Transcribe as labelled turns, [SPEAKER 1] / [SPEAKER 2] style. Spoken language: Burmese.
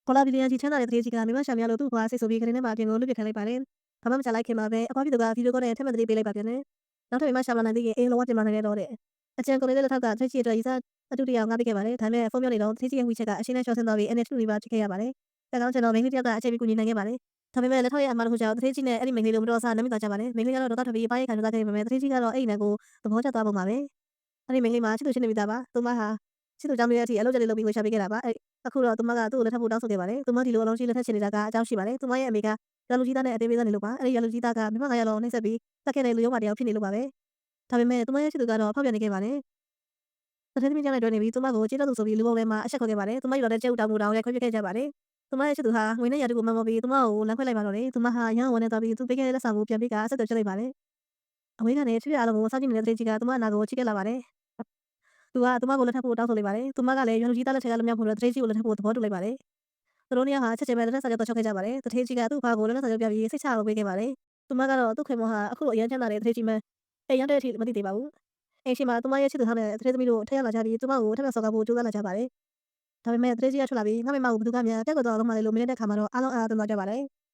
[SPEAKER 1] ခေါ်လာပြီးလျှံကြီးချမ်းသာတဲ့တထေးကြီးကမိမရှာမရလို့သူ့ဘွားစိတ်ဆိုပြီးခရင်ထဲမှာအပြင်ကိုလွတ်ပစ်ခံလိုက်ပါတယ်။ဘာမှမချလိုက်ခင်မှာပဲအဖွားပြည်သူကဗီဒီယိုကောနဲ့ထပ်မံတတိပေးလိုက်ပါပြန်တယ်။နောက်ထပ်မိမရှာမလာနိုင်သေးရင်အေးလုံးဝပြင်မနိုင်တော့တဲ့အကြံကုန်နေတဲ့လက်ထောက်ကတထေးကြီးအတွက်ရီစားအတူတရအောင်ငါပေးခဲ့ပါတယ်။ဒါပေမဲ့ဖုန်းပြောနေတော့တထေးကြီးရဲ့ဝီချက်ကအရှင်းနဲ့ရှော့ဆင်းသွားပြီးအနေထူနေပါဖြစ်ခဲ့ရပါတယ်။ဒါကြောင့်ကျွန်တော်မိန်းကလေးတယောက်ကအချိန်ပြီးကူညီနိုင်ခဲ့ပါတယ်။ဒါပေမဲ့လက်ထောက်ရဲ့အမှားတစ်ခုကြောင့်တထေးကြီးနဲ့အဲ့ဒီမိန်းကလေးတို့မတော်စားနမ်းမိသွားကြပါတယ်။မိန်းကလေးကတော့ဒေါသထွက်ပြီးပါးရိတ်ခံစားခဲ့ပေမဲ့တထေးကြီးကတော့အဲ့ဒီနံကိုသဘောကျသွားပုံပါပဲ။အဲ့ဒီမိန်းကလေးမှာချစ်သူရှိနေမိသားပါ။သူမဟာချစ်သူကြောင့်တဲ့အထိအလုပ်ကြလေးလုပ်ပြီးဝေရှာပေးခဲ့တာပါ။အခုတော့သူမကသူ့ကိုလက်ထပ်ဖို့တောင်းဆိုခဲ့ပါတယ်။သူမဒီလိုအလုံးကြီးလက်ထပ်ချင်နေတာကအကြောင်းရှိပါတယ်။သူမရဲ့အမေကရလူကြီးသားနဲ့အသေးပေးသားနေလို့ပါ။အဲ့ဒီရလူကြီးသားကမိမ900လောက်နှိမ့်ဆက်ပြီးတက်ခဲ့တဲ့လူရုံးမတရားဖြစ်နေလို့ပါပဲ။ဒါပေမဲ့သူမရဲ့ချစ်သူကတော့ဖောက်ပြန်နေခဲ့ပါတယ်။တထေးသမီးကြောင့်လည်းတွဲနေပြီးသူမကိုကြေးတော့သူဆိုပြီးလူပုံထဲမှာအဆက်ခေါ်ခဲ့ပါတယ်။သူမယူလာတဲ့ကျဲဥတောင်ကိုတောင်ရိုက်ခွဲပြခဲ့ကြပါတယ်။သူမရဲ့ချစ်သူဟာငွေနဲ့ရာတူကိုမမော်ပြီးသူမကိုလမ်းခွဲလိုက်ပါတော့တယ်။သူမဟာရန်ဝန်းနေသွားပြီးသူပေးခဲ့တဲ့လက်ဆောင်ကိုပြန်ပေးကအဆက်အသွယ်ချက်လိုက်ပါတယ်။အဝေးကနေချစ်ရအားလုံးကိုစောင့်ကြည့်နေတဲ့တထေးကြီးကသူမအနာကိုချိခဲ့လာပါတယ်။သူကသူမကိုလက်ထပ်ဖို့တောင်းဆိုလိုက်ပါတယ်။သူမကလည်းရန်လူကြီးသားလက်ထက်ကလွတ်မြောက်ဖို့တထေးကြီးကိုလက်ထပ်ဖို့သဘောတူလိုက်ပါတယ်။သူတို့နှစ်ယောက်ဟာချက်ချင်းပဲလက်ထပ်စာချုပ်တော့ချုပ်ခဲ့ကြပါတယ်။တထေးကြီးကသူ့ဘာကိုလက်ထပ်စာချုပ်ပြပြီးစိတ်ချအောင်ပေးခဲ့ပါတယ်။သူမကတော့သူ့ခွေမောဟာအခုလိုအရန်ချမ်းသာတဲ့တထေးကြီးမှအိမ်ရောက်တဲ့အထိမသိသေးပါဘူး။အိမ်ရှိမှာသူမရဲ့ချစ်သူဟောင်းနဲ့တထေးသမီးတို့ထက်ရောက်လာကြပြီးသူမကိုထပ်မံစော်ကားဖို့ကြိုးစားလာကြပါတယ်။ဒါပေမဲ့တထေးကြီးကထွက်လာပြီးငါ့မိမကိုဘသူကမြန်ပြက်ကွက်သွားအောင်လုပ်မှလေလို့မင်းတဲ့ခါမှာတော့အားလုံးအားသွန်းသွားကြပါတယ်။